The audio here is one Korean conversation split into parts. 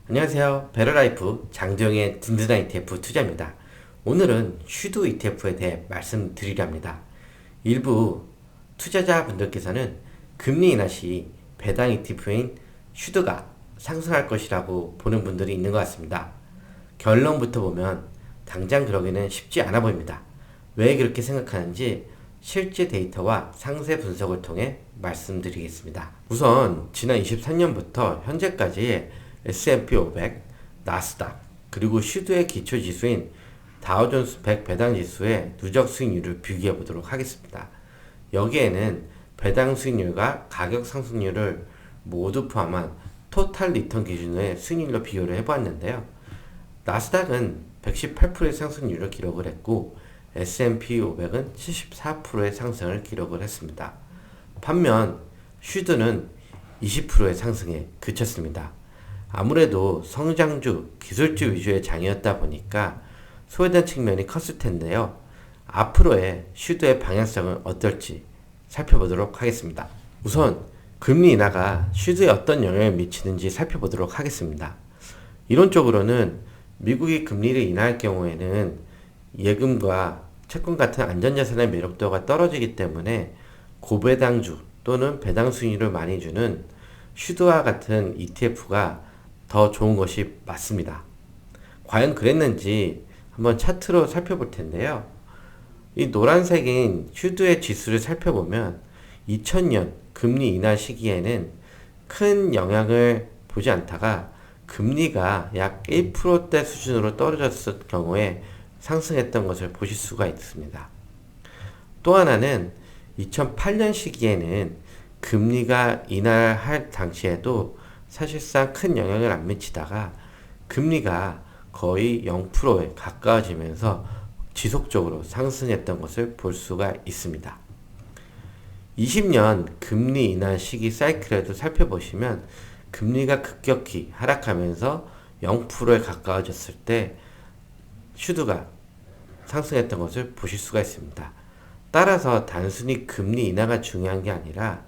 안녕하세요. 베러라이프 장정의 든든한 ETF 투자입니다. 오늘은 슈드 ETF에 대해 말씀드리려 합니다. 일부 투자자분들께서는 금리 인하 시 배당 ETF인 슈드가 상승할 것이라고 보는 분들이 있는 것 같습니다. 결론부터 보면 당장 그러기는 쉽지 않아 보입니다. 왜 그렇게 생각하는지 실제 데이터와 상세 분석을 통해 말씀드리겠습니다. 우선 지난 23년부터 현재까지 S&P 500, 나스닥, 그리고 슈드의 기초지수인 다우존스 100 배당지수의 누적 수익률을 비교해 보도록 하겠습니다. 여기에는 배당 수익률과 가격 상승률을 모두 포함한 토탈 리턴 기준의 수익률로 비교를 해보았는데요. 나스닥은 118%의 상승률을 기록을 했고 S&P 500은 74%의 상승을 기록을 했습니다. 반면 슈드는 20%의 상승에 그쳤습니다. 아무래도 성장주, 기술주 위주의 장이었다 보니까 소외된 측면이 컸을 텐데요. 앞으로의 슈드의 방향성은 어떨지 살펴보도록 하겠습니다. 우선 금리 인하가 슈드에 어떤 영향을 미치는지 살펴보도록 하겠습니다. 이론적으로는 미국이 금리를 인하할 경우에는 예금과 채권 같은 안전자산의 매력도가 떨어지기 때문에 고배당주 또는 배당 수익률을 많이 주는 슈드와 같은 ETF가 더 좋은 것이 맞습니다. 과연 그랬는지 한번 차트로 살펴볼 텐데요. 이 노란색인 슈드의 지수를 살펴보면 2000년 금리 인하 시기에는 큰 영향을 보지 않다가 금리가 약 1%대 수준으로 떨어졌을 경우에 상승했던 것을 보실 수가 있습니다. 또 하나는 2008년 시기에는 금리가 인하할 당시에도 사실상 큰 영향을 안 미치다가 금리가 거의 0%에 가까워지면서 지속적으로 상승했던 것을 볼 수가 있습니다. 20년 금리 인하 시기 사이클에도 살펴보시면 금리가 급격히 하락하면서 0%에 가까워졌을 때 슈드가 상승했던 것을 보실 수가 있습니다. 따라서 단순히 금리 인하가 중요한 게 아니라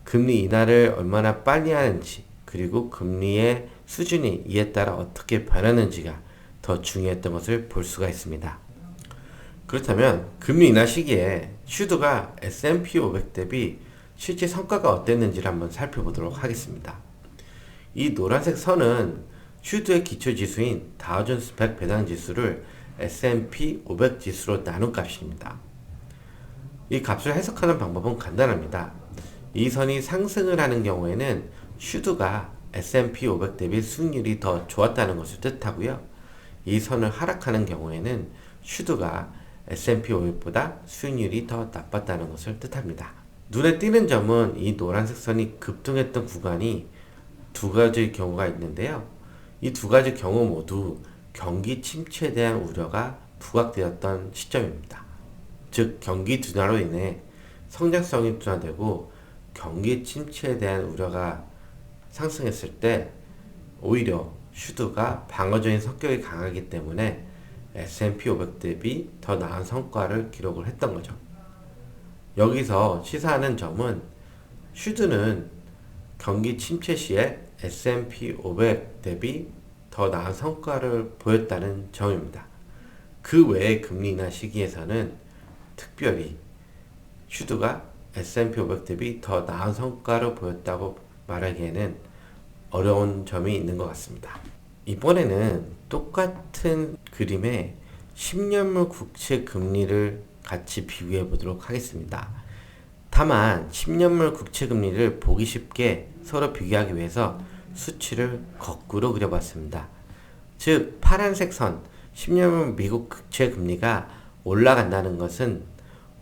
금리 인하를 얼마나 빨리 하는지 그리고 금리의 수준이 이에 따라 어떻게 변하는지가 더 중요했던 것을 볼 수가 있습니다. 그렇다면 금리 인하 시기에 슈드가 S&P 500 대비 실제 성과가 어땠는지를 한번 살펴보도록 하겠습니다. 이 노란색 선은 슈드의 기초지수인 다우존스 100 배당지수를 S&P 500 지수로 나눈 값입니다. 이 값을 해석하는 방법은 간단합니다. 이 선이 상승을 하는 경우에는 슈드가 S&P 500 대비 수익률이 더 좋았다는 것을 뜻하고요. 이 선을 하락하는 경우에는 슈드가 S&P 500보다 수익률이 더 나빴다는 것을 뜻합니다. 눈에 띄는 점은 이 노란색 선이 급등했던 구간이 두 가지 경우가 있는데요. 이 두 가지 경우 모두 경기 침체에 대한 우려가 부각되었던 시점입니다. 즉 경기 둔화로 인해 성장성이 둔화되고 경기 침체에 대한 우려가 상승했을 때 오히려 슈드가 방어적인 성격이 강하기 때문에 S&P 500 대비 더 나은 성과를 기록을 했던 거죠. 여기서 시사하는 점은 슈드는 경기 침체 시에 S&P 500 대비 더 나은 성과를 보였다는 점입니다. 그 외의 금리 인하 시기에서는 특별히 슈드가 S&P 500 대비 더 나은 성과를 보였다고 말하기에는 어려운 점이 있는 것 같습니다. 이번에는 똑같은 그림에 10년물 국채 금리를 같이 비교해 보도록 하겠습니다. 다만 10년물 국채 금리를 보기 쉽게 서로 비교하기 위해서 수치를 거꾸로 그려봤습니다. 즉 파란색 선 10년물 미국 국채 금리가 올라간다는 것은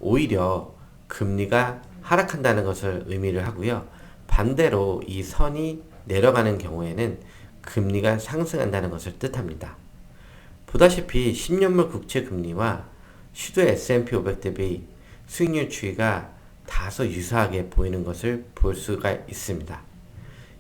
오히려 금리가 하락한다는 것을 의미를 하고요. 반대로 이 선이 내려가는 경우에는 금리가 상승한다는 것을 뜻합니다. 보다시피 10년물 국채 금리와 슈드의 S&P 500 대비 수익률 추이가 다소 유사하게 보이는 것을 볼 수가 있습니다.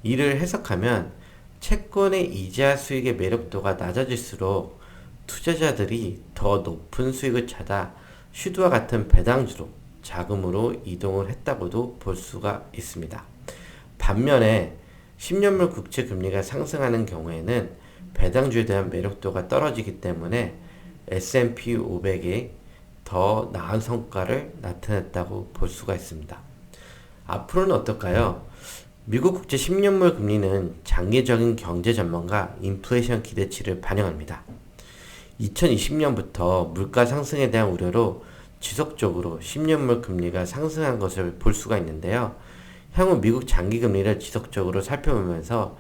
이를 해석하면 채권의 이자 수익의 매력도가 낮아질수록 투자자들이 더 높은 수익을 찾아 슈드와 같은 배당주로 자금으로 이동을 했다고도 볼 수가 있습니다. 반면에 10년물 국채 금리가 상승하는 경우에는 배당주에 대한 매력도가 떨어지기 때문에 S&P 500이 더 나은 성과를 나타냈다고 볼 수가 있습니다. 앞으로는 어떨까요? 미국 국채 10년물 금리는 장기적인 경제 전망과 인플레이션 기대치를 반영합니다. 2020년부터 물가 상승에 대한 우려로 지속적으로 10년물 금리가 상승한 것을 볼 수가 있는데요. 향후 미국 장기 금리를 지속적으로 살펴보면서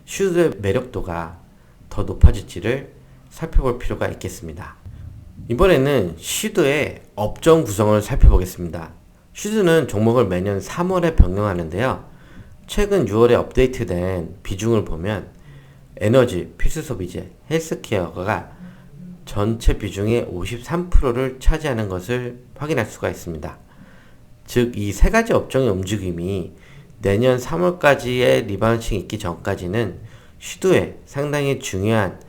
슈드의 매력도가 더 높아질지를 살펴볼 필요가 있겠습니다. 이번에는 슈드의 업종 구성을 살펴보겠습니다. 슈드는 종목을 매년 3월에 변경하는데요. 최근 6월에 업데이트된 비중을 보면 에너지, 필수소비재, 헬스케어가 전체 비중의 53%를 차지하는 것을 확인할 수가 있습니다. 즉, 이 세 가지 업종의 움직임이 내년 3월까지의 리바운싱이 있기 전까지는 슈드에 상당히 중요한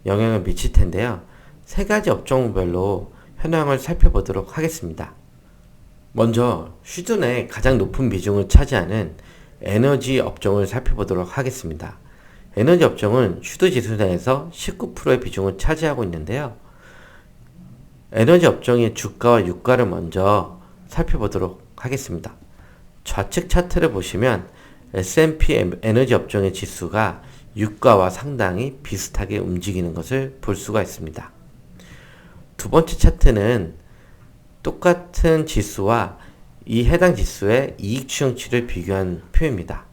영향을 미칠 텐데요. 세 가지 업종별로 현황을 살펴보도록 하겠습니다. 먼저 슈드 내 가장 높은 비중을 차지하는 에너지 업종을 살펴보도록 하겠습니다. 에너지 업종은 슈드 지수 내에서 19%의 비중을 차지하고 있는데요. 에너지 업종의 주가와 유가를 먼저 살펴보도록 하겠습니다. 좌측 차트를 보시면 S&P 에너지 업종의 지수가 유가와 상당히 비슷하게 움직이는 것을 볼 수가 있습니다. 두 번째 차트는 똑같은 지수와 이 해당 지수의 이익 추정치를 비교한 표입니다.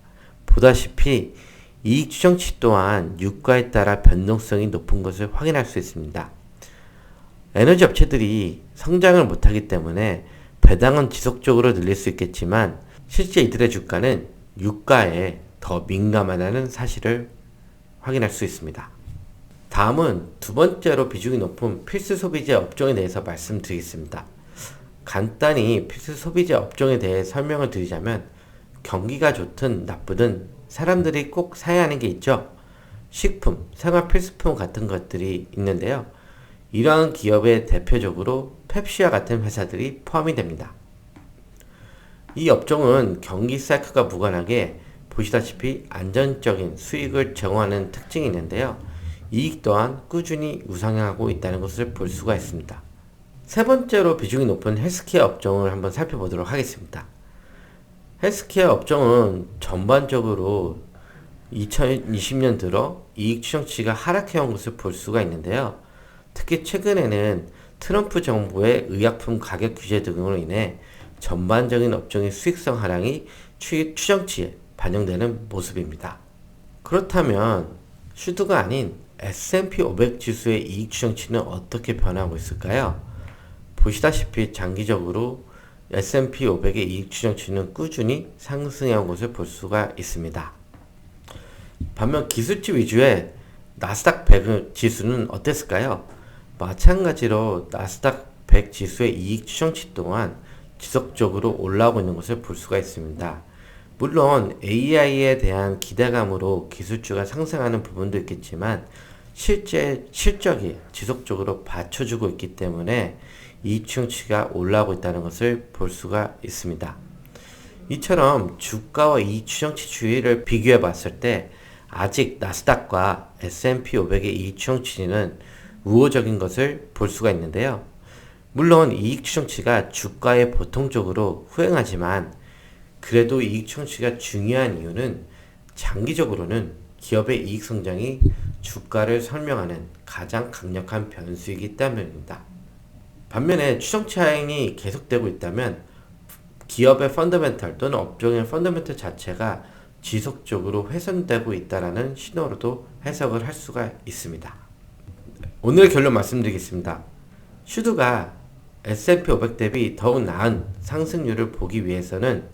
보다시피 이익 추정치 또한 유가에 따라 변동성이 높은 것을 확인할 수 있습니다. 에너지 업체들이 성장을 못하기 때문에 배당은 지속적으로 늘릴 수 있겠지만 실제 이들의 주가는 유가에 더 민감하다는 사실을 확인할 수 있습니다. 다음은 두 번째로 비중이 높은 필수 소비재 업종에 대해서 말씀드리겠습니다. 간단히 필수 소비재 업종에 대해 설명을 드리자면 경기가 좋든 나쁘든 사람들이 꼭 사야 하는 게 있죠. 식품, 생활 필수품 같은 것들이 있는데요. 이러한 기업에 대표적으로 펩시와 같은 회사들이 포함이 됩니다. 이 업종은 경기 사이클과 무관하게 보시다시피 안정적인 수익을 제공하는 특징이 있는데요. 이익 또한 꾸준히 우상향하고 있다는 것을 볼 수가 있습니다. 세 번째로 비중이 높은 헬스케어 업종을 한번 살펴보도록 하겠습니다. 헬스케어 업종은 전반적으로 2020년 들어 이익 추정치가 하락해온 것을 볼 수가 있는데요. 특히 최근에는 트럼프 정부의 의약품 가격 규제 등으로 인해 전반적인 업종의 수익성 하락이 추정치에 반영되는 모습입니다. 그렇다면 슈드가 아닌 S&P 500 지수의 이익 추정치는 어떻게 변하고 있을까요? 보시다시피 장기적으로 S&P 500의 이익 추정치는 꾸준히 상승해온 것을 볼 수가 있습니다. 반면 기술주 위주의 나스닥 100 지수는 어땠을까요? 마찬가지로 나스닥 100 지수의 이익 추정치 또한 지속적으로 올라오고 있는 것을 볼 수가 있습니다. 물론 AI에 대한 기대감으로 기술주가 상승하는 부분도 있겠지만 실제 실적이 지속적으로 받쳐주고 있기 때문에 이익 추정치가 올라오고 있다는 것을 볼 수가 있습니다. 이처럼 주가와 이익 추정치 추이를 비교해 봤을 때 아직 나스닥과 S&P 500의 이익 추정치는 우호적인 것을 볼 수가 있는데요. 물론 이익 추정치가 주가에 보통적으로 후행하지만 그래도 이익 추정치가 중요한 이유는 장기적으로는 기업의 이익 성장이 주가를 설명하는 가장 강력한 변수이기 때문입니다. 반면에 추정치 하향이 계속되고 있다면 기업의 펀더멘털 또는 업종의 펀더멘털 자체가 지속적으로 훼손되고 있다는 신호로도 해석을 할 수가 있습니다. 오늘의 결론 말씀드리겠습니다. 슈드가 S&P 500 대비 더욱 나은 상승률을 보기 위해서는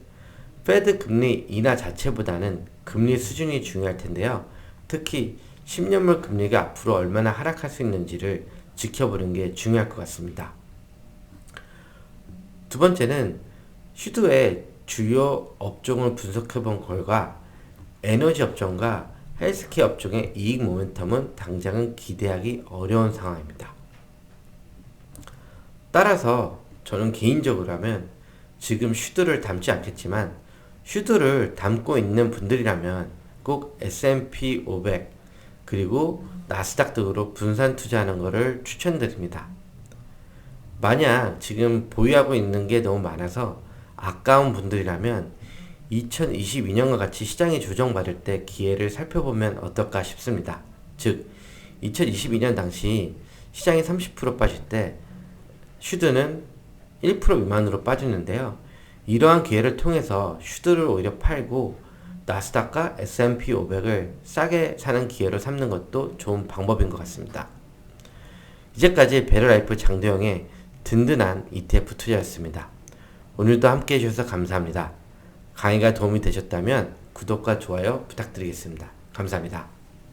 페드 금리 인하 자체보다는 금리 수준이 중요할 텐데요. 특히 10년물 금리가 앞으로 얼마나 하락할 수 있는지를 지켜보는 게 중요할 것 같습니다. 두 번째는 슈드의 주요 업종을 분석해 본 결과 에너지 업종과 헬스케어 업종의 이익 모멘텀은 당장은 기대하기 어려운 상황입니다. 따라서 저는 개인적으로 하면 지금 슈드를 담지 않겠지만 슈드를 담고 있는 분들이라면 꼭 S&P 500 그리고 나스닥 등으로 분산 투자하는 것을 추천드립니다. 만약 지금 보유하고 있는 게 너무 많아서 아까운 분들이라면 2022년과 같이 시장이 조정받을 때 기회를 살펴보면 어떨까 싶습니다. 즉 2022년 당시 시장이 30% 빠질 때 슈드는 1% 미만으로 빠지는데요. 이러한 기회를 통해서 슈드를 오히려 팔고 나스닥과 S&P 500을 싸게 사는 기회로 삼는 것도 좋은 방법인 것 같습니다. 이제까지 베르라이프 장도영의 든든한 ETF 투자였습니다. 오늘도 함께 해주셔서 감사합니다. 강의가 도움이 되셨다면 구독과 좋아요 부탁드리겠습니다. 감사합니다.